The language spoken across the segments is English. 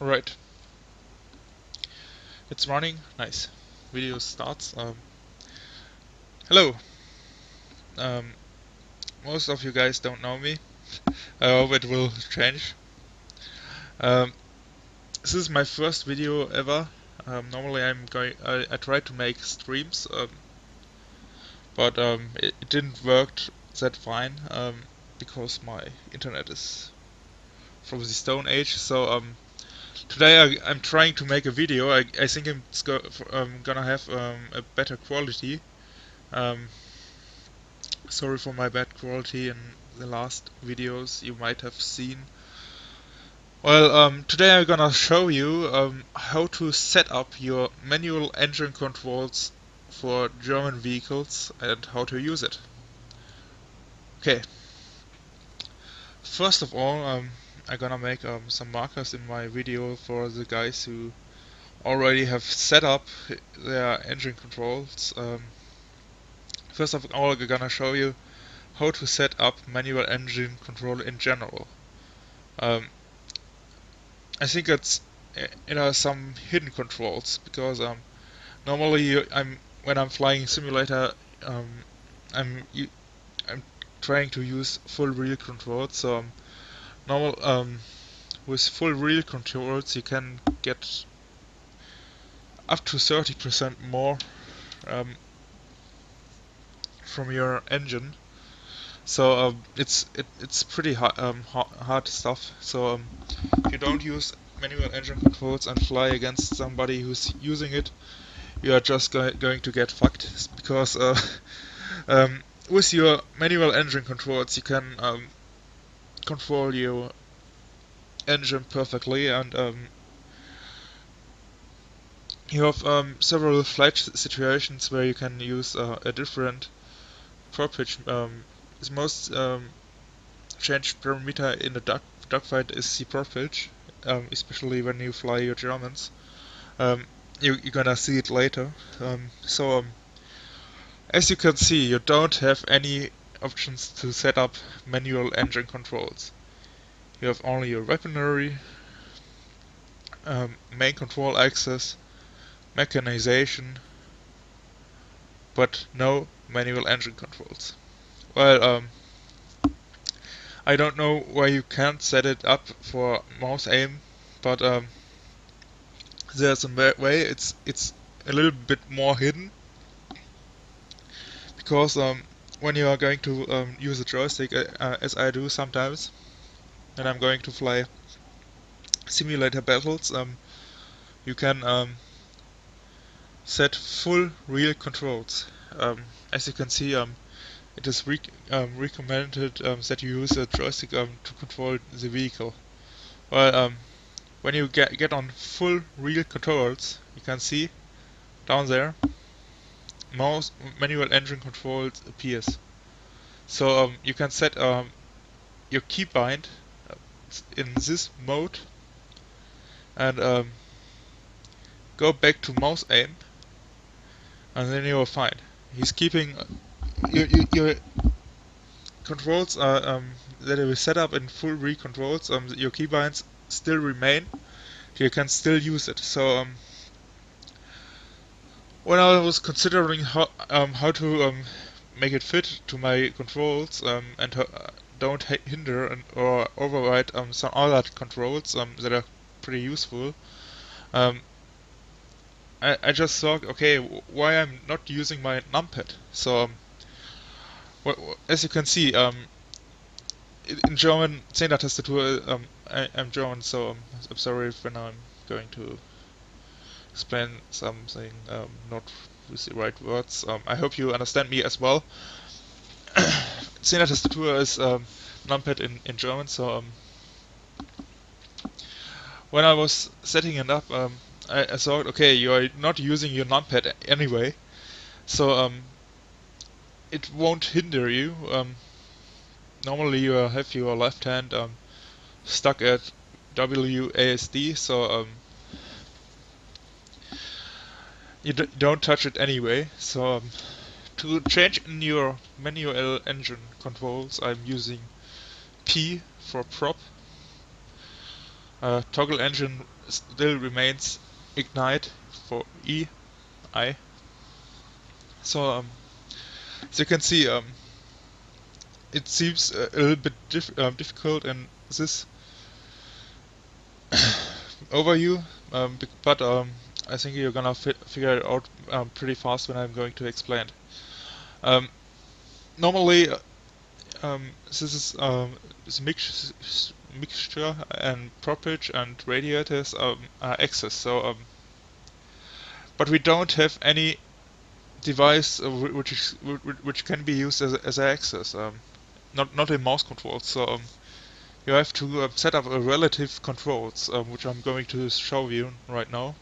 Alright, it's running. Nice. Video starts. Hello. Um, Most of you guys don't know me. I hope it will change. Um, this is my first video ever. Normally I try to make streams, but it didn't work that fine because my internet is from the Stone Age. So today I'm trying to make a video. I think I'm gonna have a better quality. Um, Sorry for my bad quality in the last videos you might have seen. Well, today I'm gonna show you how to set up your manual engine controls for German vehicles and how to use it. Okay, first of all, I'm gonna make some markers in my video for the guys who already have set up their engine controls. First of all, I'm gonna show you how to set up manual engine control in general. Um, I think some hidden controls because normally when I'm flying simulator I'm I'm trying to use full real controls. So normal with full real controls you can get up to 30% more um, from your engine. So it's pretty hard stuff. So if you don't use manual engine controls and fly against somebody who's using it, you are just going to get fucked because with your manual engine controls you can control your engine perfectly, and you have several flight situations where you can use a different prop pitch. The most changed parameter in the dogfight is the prop pitch, especially when you fly your Germans. You're gonna see it later. As you can see, you don't have any options to set up manual engine controls. You have only your weaponry, main control axis, mechanization, but no manual engine controls. Well, I don't know why you can't set it up for mouse aim, but there's a way. It's a little bit more hidden because when you are going to use a joystick, as I do sometimes, and I'm going to fly simulator battles, you can set full real controls. As you can see, it is recommended that you use a joystick to control the vehicle. Well, when you get on full real controls, you can see down there, mouse manual engine controls appears. So you can set your keybind in this mode and go back to mouse aim, and then you will find he's keeping your controls are that will set up in full real controls. Your keybinds still remain. You can still use it. So when I was considering how to make it fit to my controls and don't hinder or override some other controls that are pretty useful, um, I just thought, okay, why I'm not using my numpad? So as you can see, in German, Zehner-Tastatur, I'm German, so I'm sorry when I'm going to explain something not with the right words. I hope you understand me as well. Zehner-Tastatur is numpad in German, so when I was setting it up, I thought, okay, you are not using your numpad anyway, so it won't hinder you. Normally you have your left hand stuck at WASD, so you don't touch it anyway. So to change in your manual engine controls, I'm using P for prop, toggle engine still remains ignite for I. So as you can see, it seems a little bit difficult in this overview, but I think you're gonna figure it out pretty fast when I'm going to explain it. Normally, this mixture and proppage and radiators are access. So, but we don't have any device which can be used as an access. Not a mouse control. So you have to set up a relative controls, which I'm going to show you right now.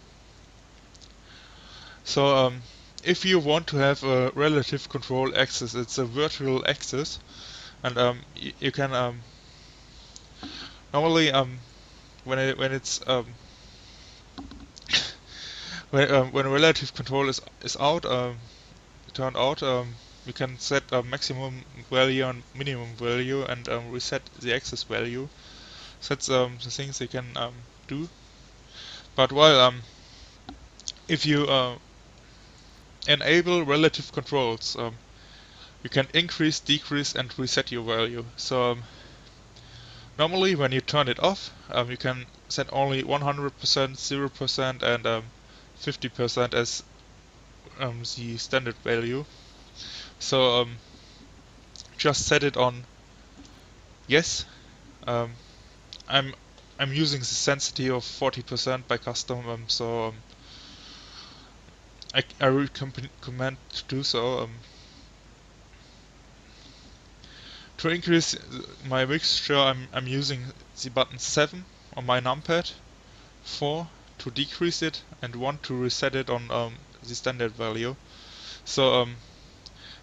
So if you want to have a relative control access, it's a virtual access, and you can normally when it's when relative control is out turned out, we can set a maximum value and minimum value and reset the access value. So that's the things you can do. But while if you enable relative controls, you can increase, decrease, and reset your value. So normally when you turn it off, you can set only 100%, 0%, and 50% as the standard value. So just set it on yes. I'm using the sensitivity of 40% by custom, so I recommend to do so. To increase my mixture, I'm using the button 7 on my numpad, 4 to decrease it, and 1 to reset it on the standard value. So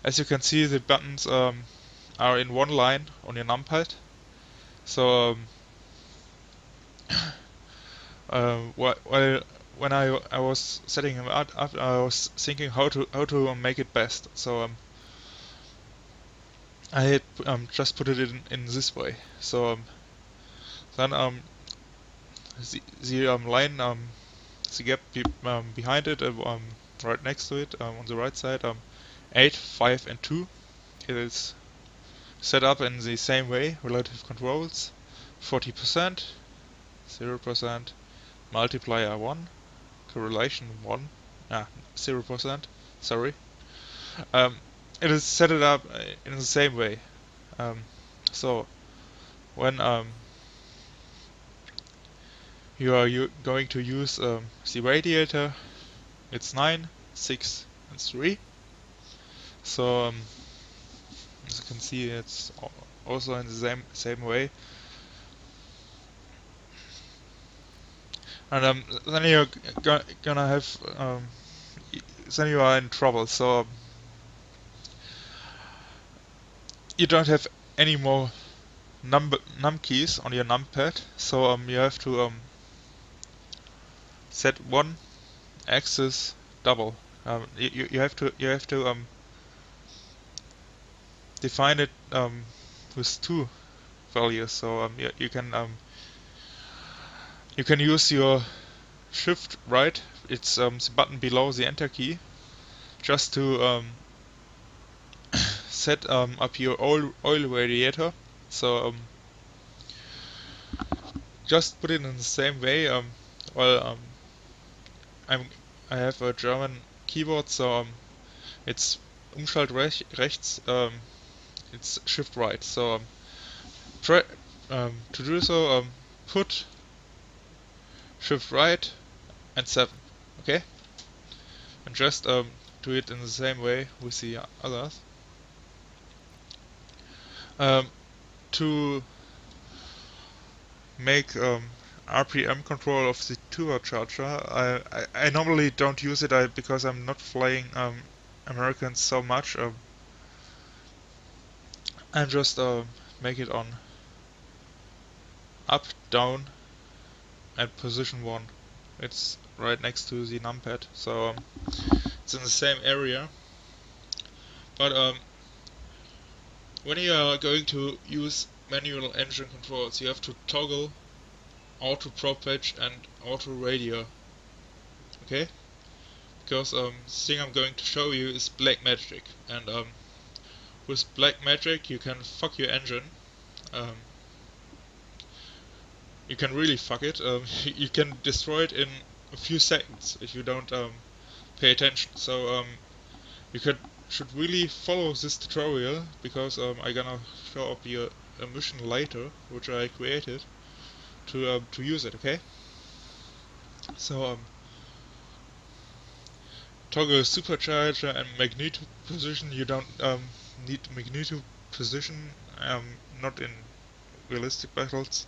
as you can see, the buttons are in one line on your numpad. So while when I was setting them up, I was thinking how to make it best. So I had just put it in this way. So then the line the gap behind it right next to it on the right side 8, 5, and 2. It is set up in the same way. Relative controls 40%, 0%, multiplier 1, correlation 1, 0%. Sorry. It is set it up in the same way. So when you are going to use the radiator, it's 9, 6, and 3. So as you can see, it's also in the same way. And then you're gonna have then you are in trouble. So you don't have any more num keys on your numpad. So you have to set one axis double. You have to define it with two values. So you can use your shift right. It's the button below the enter key, just to set up your oil radiator. So just put it in the same way. Well, I have a German keyboard, so it's Umschalt rechts. It's shift right. So to do so, put shift right and 7. Okay, and just do it in the same way with the others. To make RPM control of the turbocharger, I normally don't use it because I'm not flying Americans so much. I just make it on up, down, and position 1. It's right next to the numpad, so it's in the same area. But when you are going to use manual engine controls, you have to toggle auto prop patch and auto radio. Okay? Because the thing I'm going to show you is black magic, and with black magic you can fuck your engine. You can really fuck it. You can destroy it in a few seconds if you don't pay attention. So you should really follow this tutorial, because I'm gonna show up you a mission later which I created to use it. Okay? So toggle supercharger and magneto position. You don't need magneto position, not in realistic battles.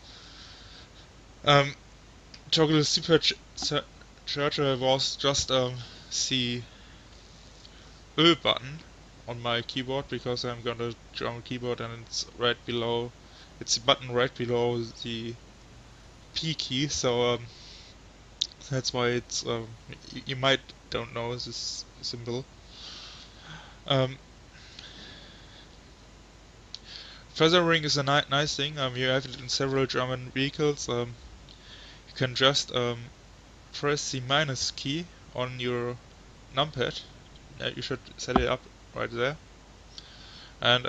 Toggle supercharger was just the Ö button on my keyboard, because I'm gonna German keyboard and it's right below. It's the button right below the P key, so that's why it's you might don't know this symbol. Feathering is a nice thing. You have it in several German vehicles. You can just press the minus key on your numpad. You should set it up right there, and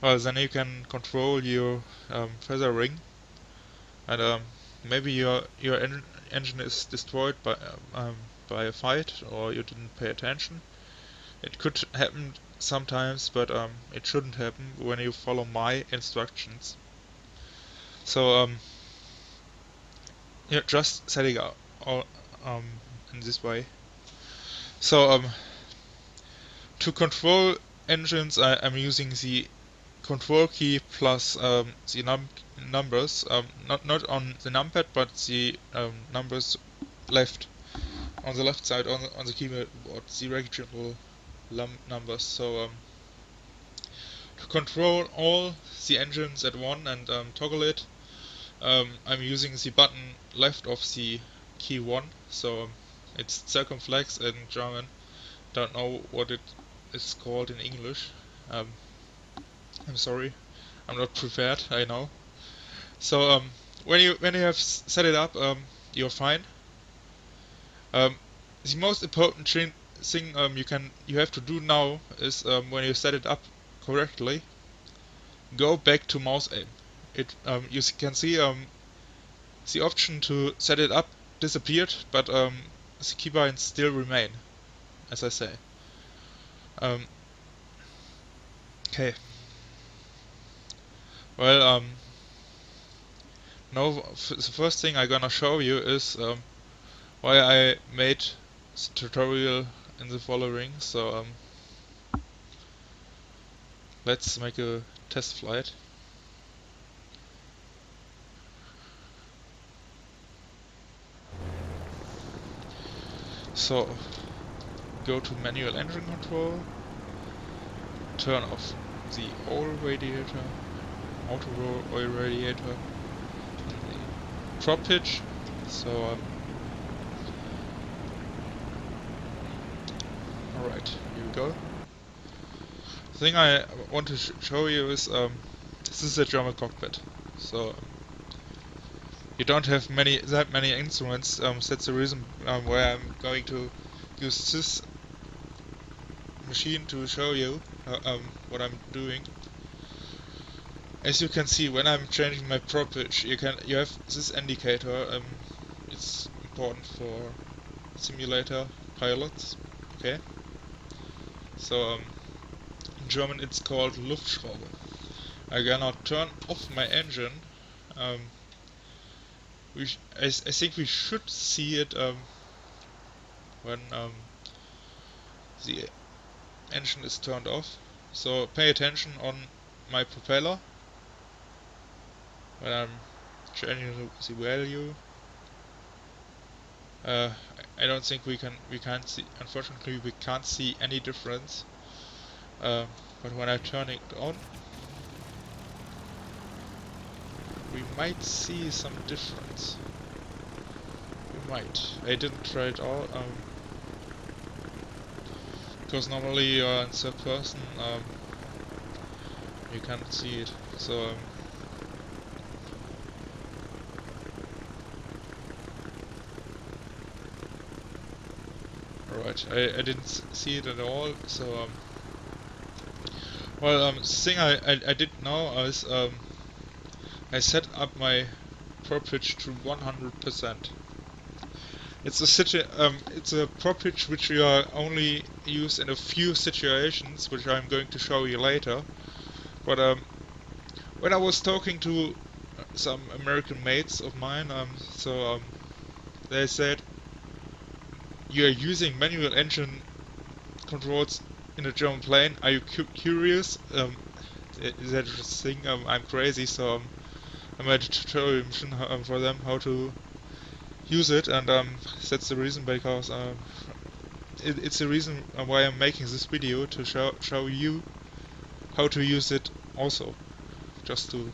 well, then you can control your feathering, and maybe your engine is destroyed by a fight, or you didn't pay attention. It could happen sometimes, but it shouldn't happen when you follow my instructions. So you're just setting up all in this way. So to control engines, I'm using the control key plus the numbers, not on the numpad, but the numbers left on the left side on the keyboard, the regional numbers. So to control all the engines at one and toggle it, I'm using the button left of the key 1. So it's circumflex in German. Don't know what it is called in English. I'm sorry, I'm not prepared. I know. So when you have set it up, you're fine. The most important thing you have to do now is, when you set it up correctly, go back to mouse aim. You can see the option to set it up disappeared, but the keybinds still remain, as I say. Okay. Well, now the first thing I'm gonna show you is why I made the tutorial in the following. So let's make a test flight. So go to manual engine control, turn off the oil radiator, auto oil radiator, the prop pitch. So alright, here we go. The thing I want to show you is this is a German cockpit. So you don't have that many instruments. That's the reason why I'm going to use this machine to show you what I'm doing. As you can see, when I'm changing my prop pitch, you have this indicator. It's important for simulator pilots. Okay. So in German it's called Luftschraube. I'm gonna turn off my engine. I think we should see it when the engine is turned off. So pay attention on my propeller when I'm changing the value. I don't think we can't see. Unfortunately, we can't see any difference. But when I turn it on, we might see some difference. We might. I didn't try it out. Because normally you're in third person, you can't see it. So Alright, I didn't see it at all, so the thing I did now is I set up my prop pitch to 100%. It's a prop pitch which you are only use in a few situations, which I'm going to show you later. But when I was talking to some American mates of mine, they said, "You are using manual engine controls in a German plane. Are you curious?" Is that a thing? I'm crazy, so I made a tutorial mission for them how to use it, and that's the reason, because it's the reason why I'm making this video, to show you how to use it also, just to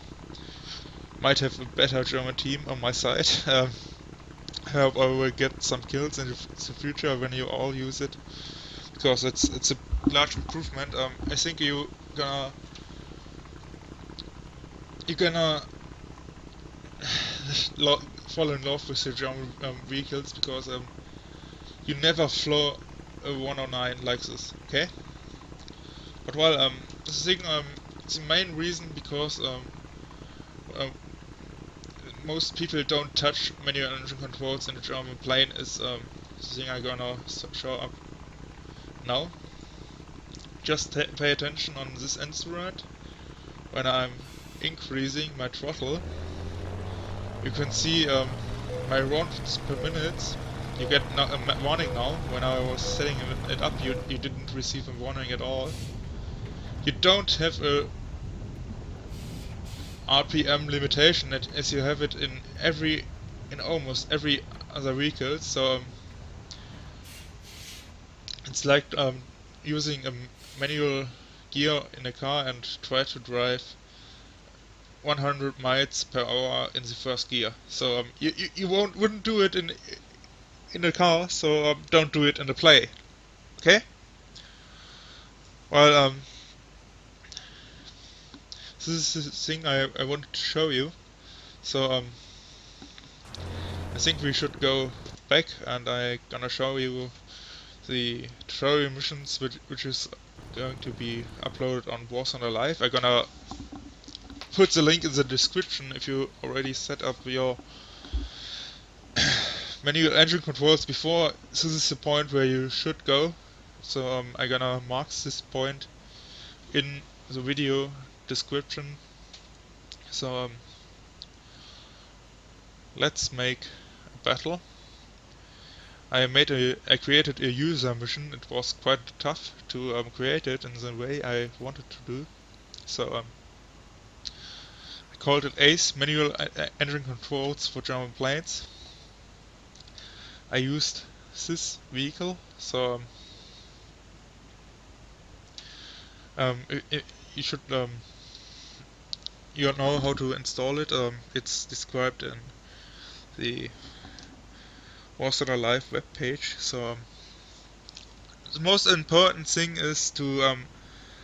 might have a better German team on my side. I hope I will get some kills in the future when you all use it, because it's a large improvement. I think you're gonna fall in love with your German vehicles, because you never flaw a 109 like this, okay? But the thing, the main reason, because most people don't touch manual engine controls in a German plane, is the thing I'm gonna show up now. Just pay attention on this instrument. When I'm increasing my throttle, you can see my rounds per minute. You get a warning now. When I was setting it up, you didn't receive a warning at all. You don't have a RPM limitation as you have it in almost every other vehicle. So it's like using a manual gear in a car and try to drive 100 miles per hour in the first gear. So you wouldn't do it in a car. So don't do it in a play. Okay? Well, this is the thing I wanted to show you. So I think we should go back, and I'm gonna show you the tutorial missions which is going to be uploaded on Warzone Alive. I'm gonna put the link in the description if you already set up your manual engine controls before. This is the point where you should go. So I'm gonna mark this point in the video description. So let's make a battle. I created a user mission. It was quite tough to create it in the way I wanted to do. So I called it ACE, Manual Engine Controls for German Planes. I used this vehicle, so you should you know how to install it. It's described in the Warzone Alive web page. So the most important thing is to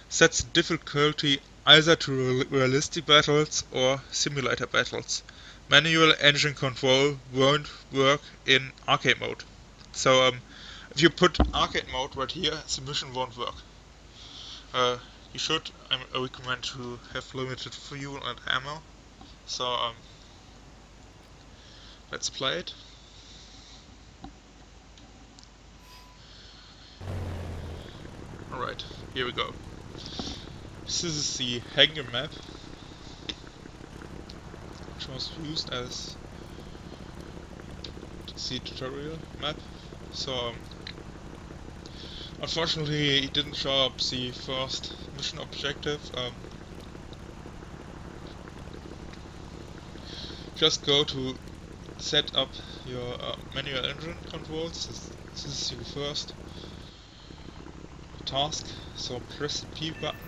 set the difficulty either to realistic battles or simulator battles. Manual engine control won't work in arcade mode. So if you put arcade mode right here, the mission won't work. You should, I recommend to have limited fuel and ammo. So let's play it. Alright, here we go. This is the hangar map, which was used as the tutorial map. So unfortunately it didn't show up the first mission objective. Just go to set up your manual engine controls. This is your first task. So press the P button.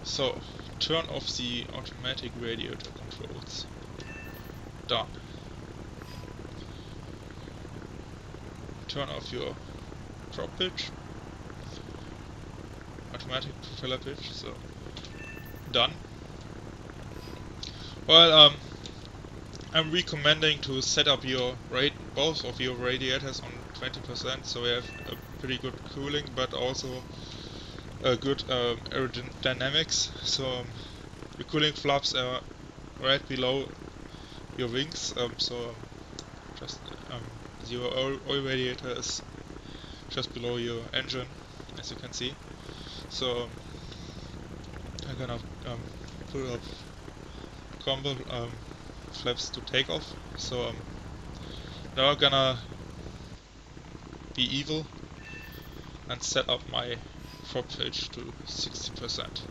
So turn off the automatic radiator controls. Done. Turn off your prop pitch, automatic propeller pitch. So done. Well, I'm recommending to set up your both of your radiators on 20%, so we have a pretty good cooling, but also a good aerodynamics. So your cooling flaps are right below your wings, so just your oil radiator is just below your engine, as you can see. So I'm gonna put up combo flaps to take off. So now I'm gonna be evil and set up my prop pitch to 60%.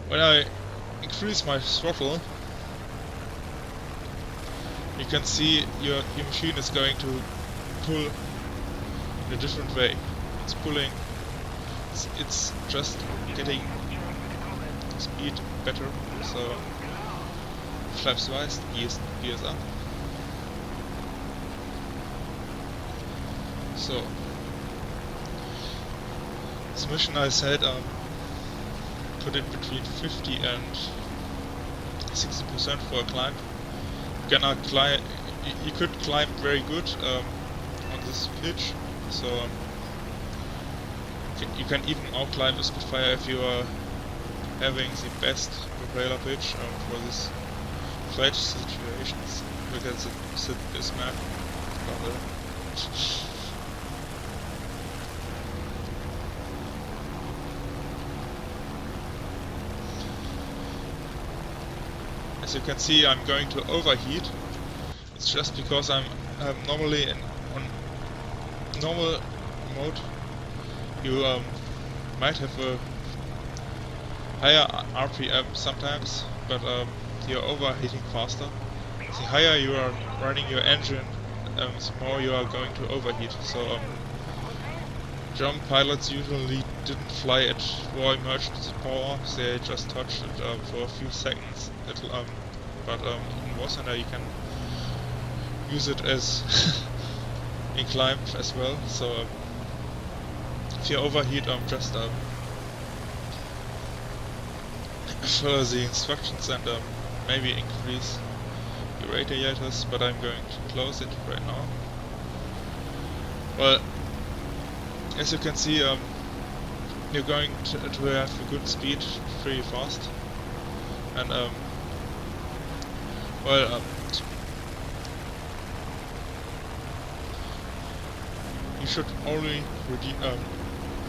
When I increase my throttle, you can see your machine is going to pull in a different way. It's pulling, it's just getting speed better, so flaps wise, gears up. So this mission I said put it between 50 and 60% for a climb. You could climb very good on this pitch, so you can even outclimb the Spitfire if you are having the best propeller pitch for this flight situations. Look at this map. As you can see, I'm going to overheat. It's just because I'm normally on normal mode. You might have a higher RPM sometimes, but you're overheating faster. The higher you are running your engine, the more you are going to overheat. So German pilots usually didn't fly at raw emergency power, they just touched it for a few seconds. But in Warsander you can use it as in climb as well. So if you overheat, just follow the instructions and maybe increase your radiators, but I'm going to close it right now. Well, as you can see, you're going to have a good speed pretty fast, and well, you should only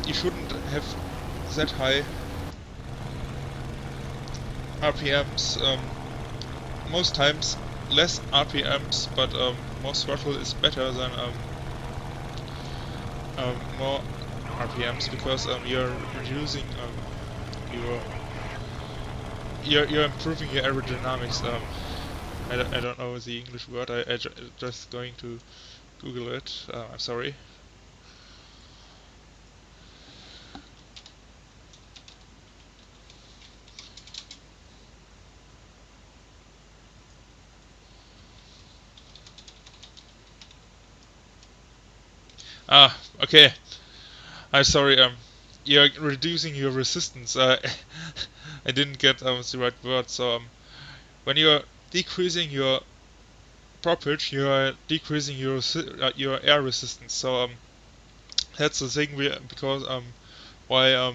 you shouldn't have that high RPMs. Most times less RPMs, but more throttle is better than more RPMs, because you're reducing you're improving your aerodynamics. I don't know the English word. I just going to Google it. I'm sorry. Okay. I'm sorry. You're reducing your resistance. I didn't get the right word. So when you're decreasing your prop pitch, you are decreasing your air resistance. So that's the thing. Because why a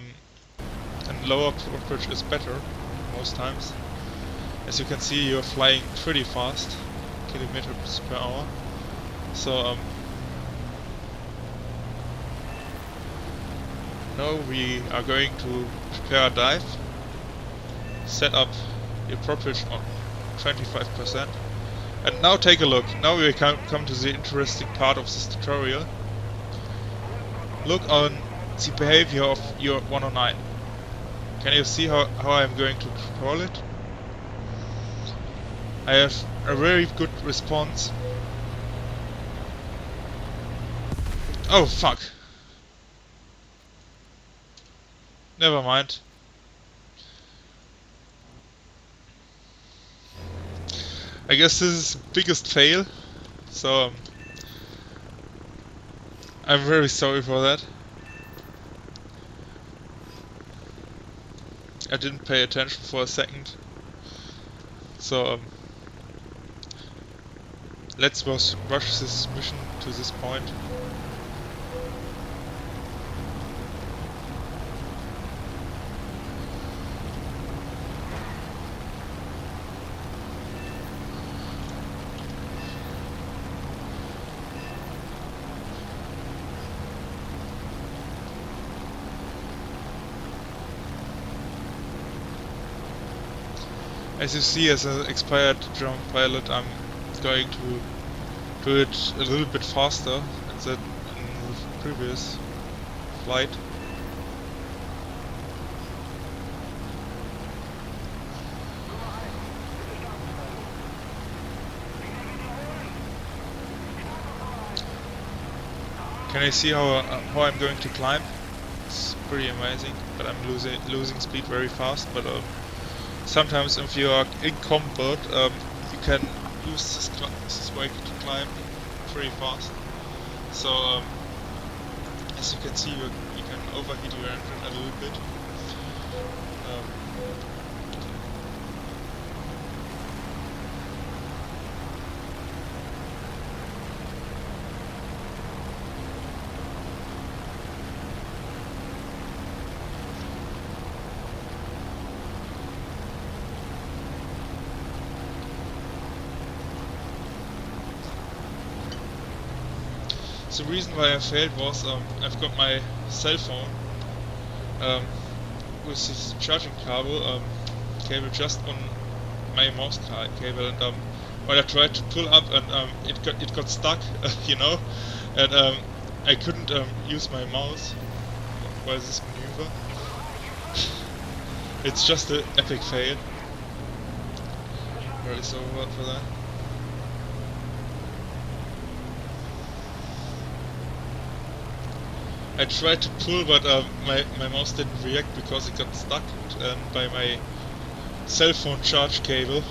lower prop pitch is better most times. As you can see, you're flying pretty fast, kilometers per hour. So now we are going to prepare a dive, set up your prop pitch on 25%, and now take a look. Now we come to the interesting part of this tutorial. Look on the behavior of your 109. Can you see how I'm going to control it? I have a very good response. Oh fuck. Never mind. I guess this is the biggest fail, so I'm very sorry for that. I didn't pay attention for a second, so let's rush this mission to this point. As you see, as an expired German pilot, I'm going to do it a little bit faster than in the previous flight. Can I see how I'm going to climb? It's pretty amazing, but I'm losing speed very fast. But sometimes if you are in combat, you can use this way to climb pretty fast. So as you can see, you can overheat your engine a little bit. The reason why I failed was I've got my cell phone with this charging cable just on my mouse cable, and when I tried to pull up, and it got stuck, you know, and I couldn't use my mouse while this maneuver. It's just an epic fail. Really sorry for that. I tried to pull, but my mouse didn't react because it got stuck by my cell phone charge cable.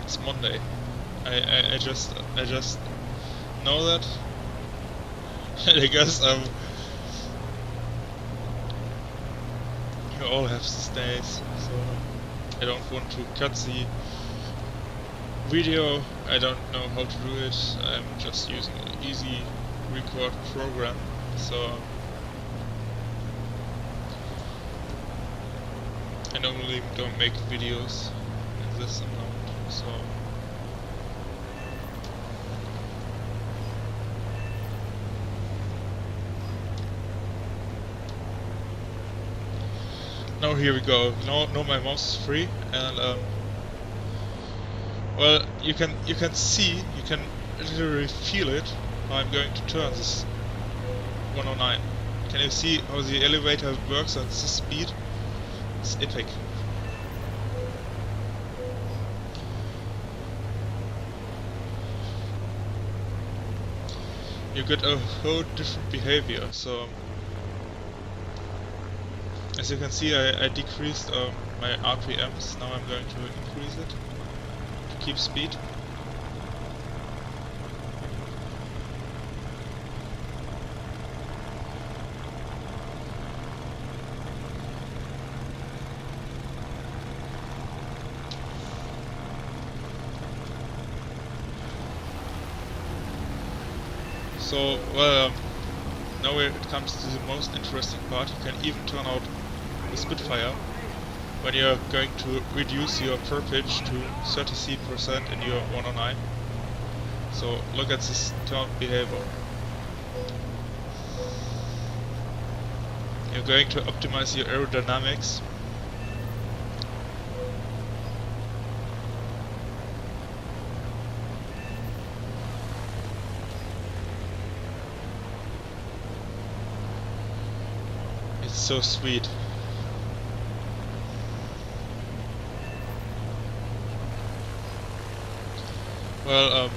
It's Monday. I just know that. And I guess you all have these days, so I don't want to cut the video. I don't know how to do it. I'm just using an easy record program, so I normally don't make videos in this amount, so now here we go. Now my mouse is free, and well, you can see, you can literally feel it how I'm going to turn this 109. Can you see how the elevator works at this speed? It's epic. You get a whole different behavior. So as you can see, I decreased my RPMs. Now I'm going to increase it to keep speed. So, well, now it comes to the most interesting part. You can even turn out the Spitfire when you're going to reduce your per pitch to 30% in your 109. So look at this turn behavior. You're going to optimize your aerodynamics. It's so sweet. Well,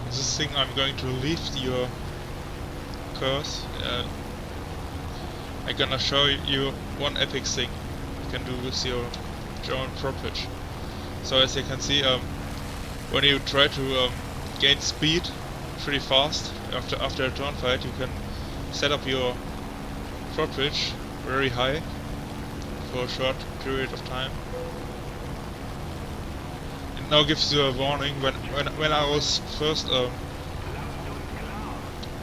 this thing I'm going to leave your course. I'm gonna show you one epic thing you can do with your German prop pitch. So as you can see, when you try to gain speed pretty fast after a turn fight, you can set up your prop pitch very high for a short period of time. It now gives you a warning. When I was first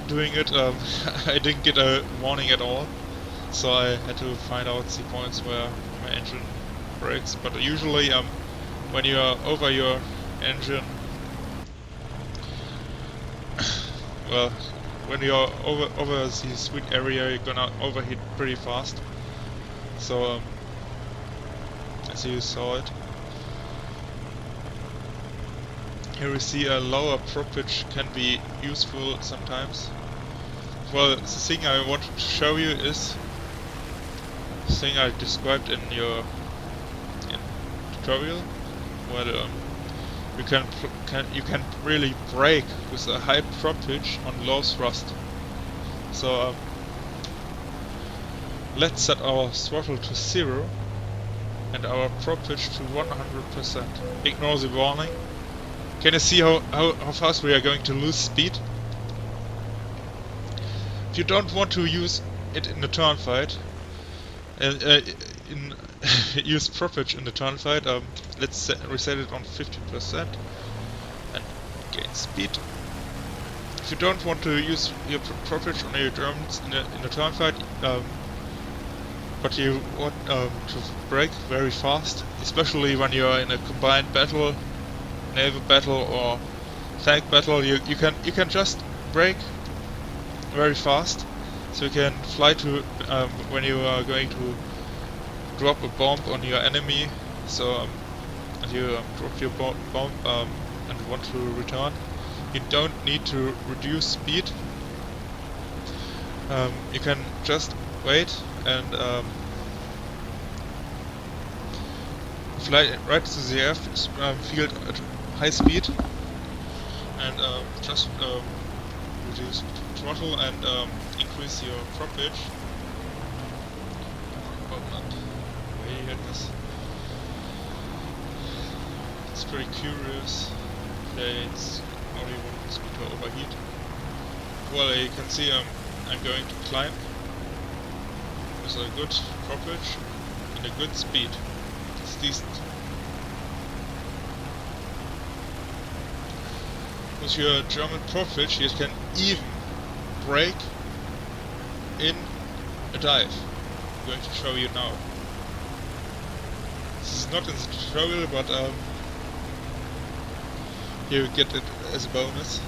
doing it, I didn't get a warning at all, so I had to find out the points where my engine breaks. But usually when you are over your engine, well, when you're over the sweet area, you're gonna overheat pretty fast. So as you saw it, here we see a lower prop pitch can be useful sometimes. Well, the thing I wanted to show you is the thing I described in your tutorial, where you can really brake with a high prop pitch on low thrust. So let's set our throttle to 0 and our prop pitch to 100%. Ignore the warning. Can you see how fast we are going to lose speed? If you don't want to use it in the turn fight, use prop pitch in the turn fight, let's reset it on 50% and gain speed. If you don't want to use your prop pitch on your Germans in the turn fight, but you want to brake very fast, especially when you are in a combined battle, naval battle or tank battle, you can just brake very fast, so you can fly to when you are going to drop a bomb on your enemy. So if you drop your bomb and want to return, you don't need to reduce speed. You can just wait and fly right to the airfield at high speed and just reduce throttle and increase your prop pitch. It's pretty curious. It's only wants me to overheat. Well, you can see I'm going to climb with a good prop pitch and a good speed. It's decent. With your German prop pitch, you can even brake in a dive. I'm going to show you now. This is not in the tutorial, but you get it as a bonus.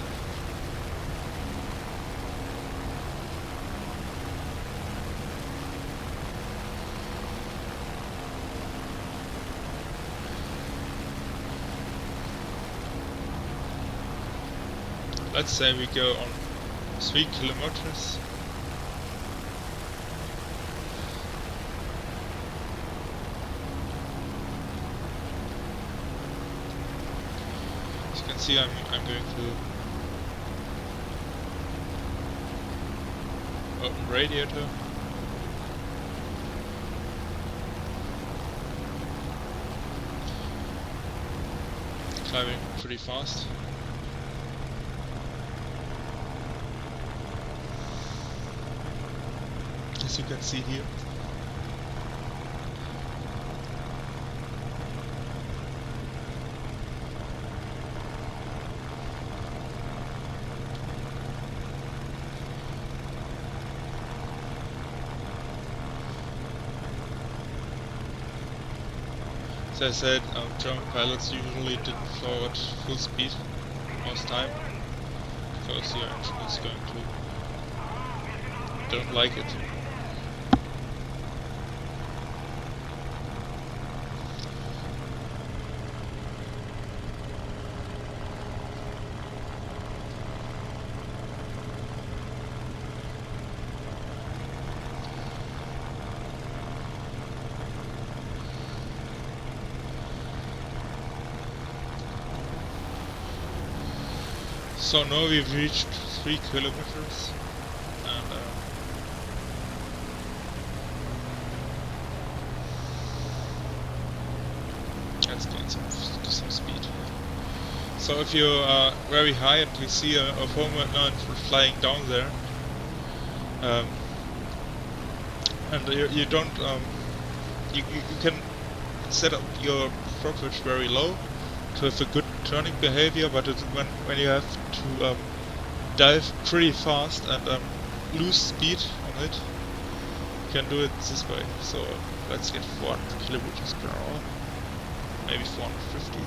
Let's say we go on 3 kilometers. As you can see, I'm going to open radiator. Climbing pretty fast. As you can see here. As I said, German pilots usually didn't fly at full speed most time, because your engine is going to don't like it. So now we've reached 3 kilometers and let's gain some speed. So if you are very high and you see a foreman flying down there, Um, and you don't you can set up your prop pitch very low to have a good turning behavior, but when you have to dive pretty fast and lose speed on it, you can do it this way. So let's get 400 kilometers per hour, maybe 450.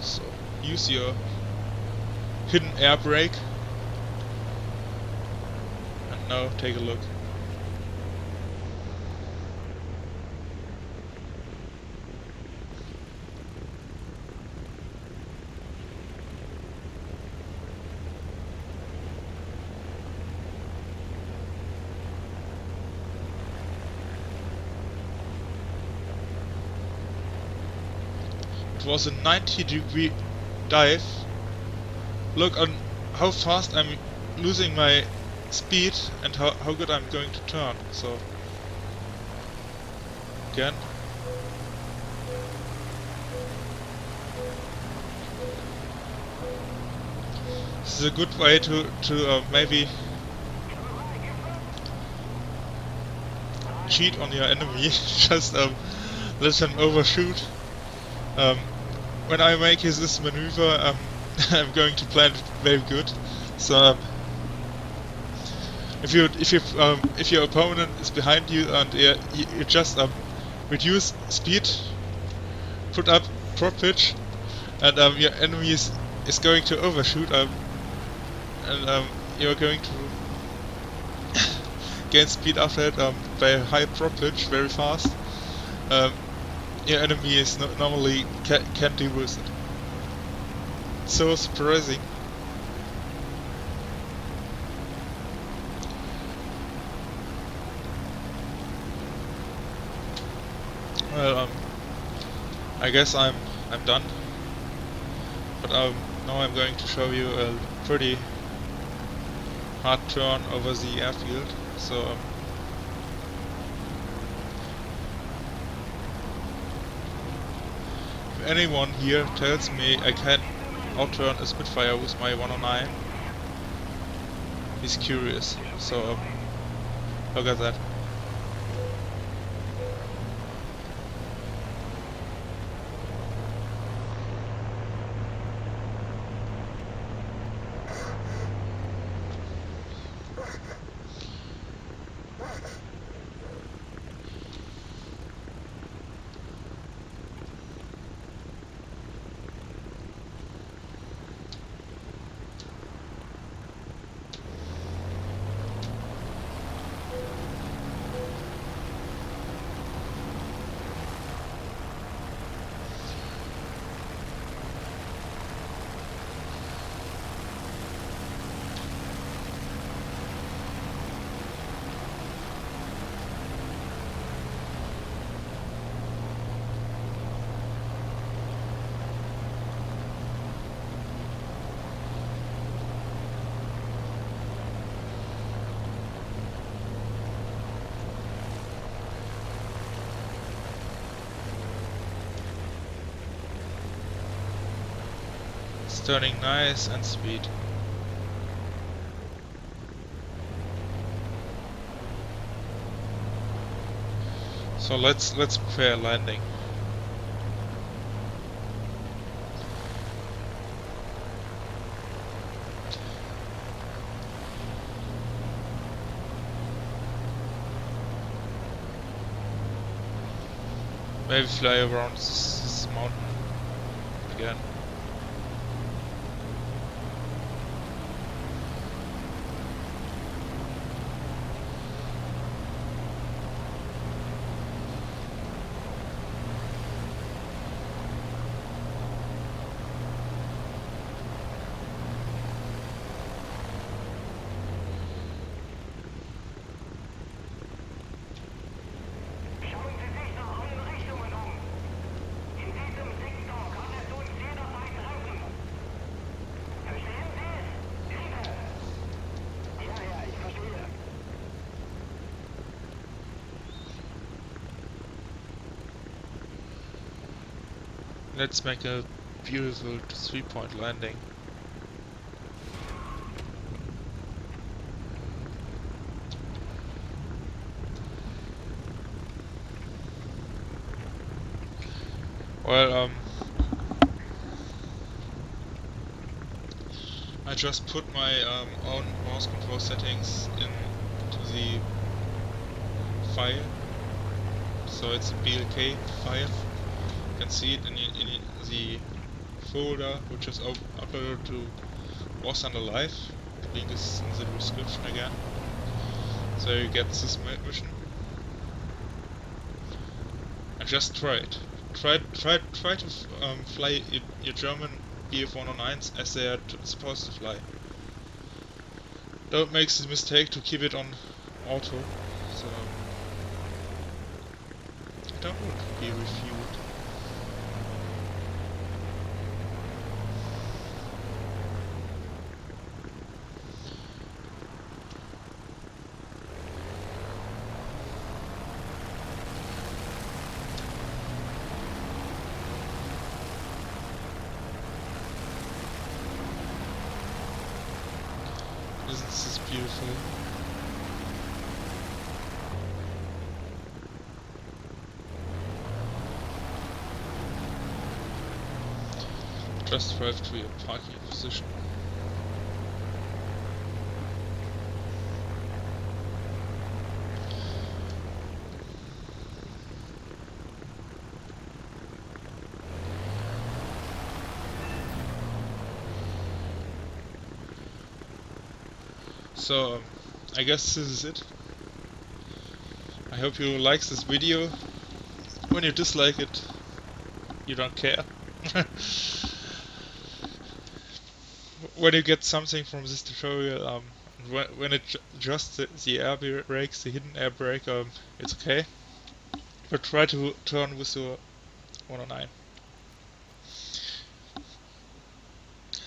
So use your hidden air brake, and now take a look. It was a 90-degree dive. Look on how fast I'm losing my speed and how good I'm going to turn. So again, this is a good way to maybe cheat on your enemy. Just let him overshoot. When I make this maneuver, I'm going to plan it very good. So if your opponent is behind you and you just reduce speed, put up prop pitch, and your enemy is going to overshoot, and you're going to gain speed after it by a high prop pitch very fast. Your enemy is normally can't deal with it. So surprising. Well, I guess I'm done. But now I'm going to show you a pretty hard turn over the airfield. So if anyone here tells me I can outturn a Spitfire with my 109, he's curious. So look at that. Turning nice and speed. So let's prepare landing. Maybe fly around this mountain again. Let's make a beautiful 3-point landing. Well, I just put my own mouse control settings into the file, so it's a BLK file. You can see it in the folder which is uploaded to Was Under Life. The link is in the description again. So you get this mission. And just try it. Try to fly your German Bf-109s as they are supposed to fly. Don't make the mistake to keep it on auto, so I don't want to be reviewed. Isn't this beautiful? Just drive to your parking position. So, I guess this is it. I hope you like this video. When you dislike it, you don't care. When you get something from this tutorial, when it adjusts the air brakes, the hidden air brake, it's okay. But try to turn with your 109.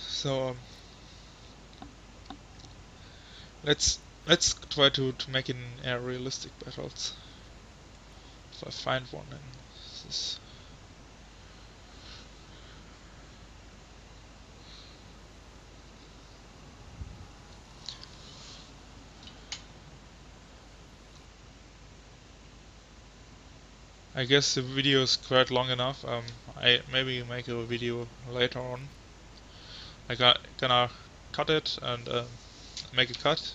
So let's try to make it in air realistic battles. If I find one in this. I guess the video is quite long enough. I maybe make a video later on. Gonna cut it and make a cut.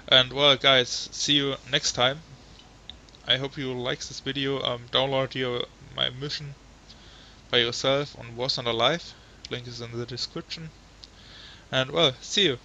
And well, guys, see you next time. I hope you like this video. Download my mission by yourself on Was Under Life. Link is in the description. And well, see you.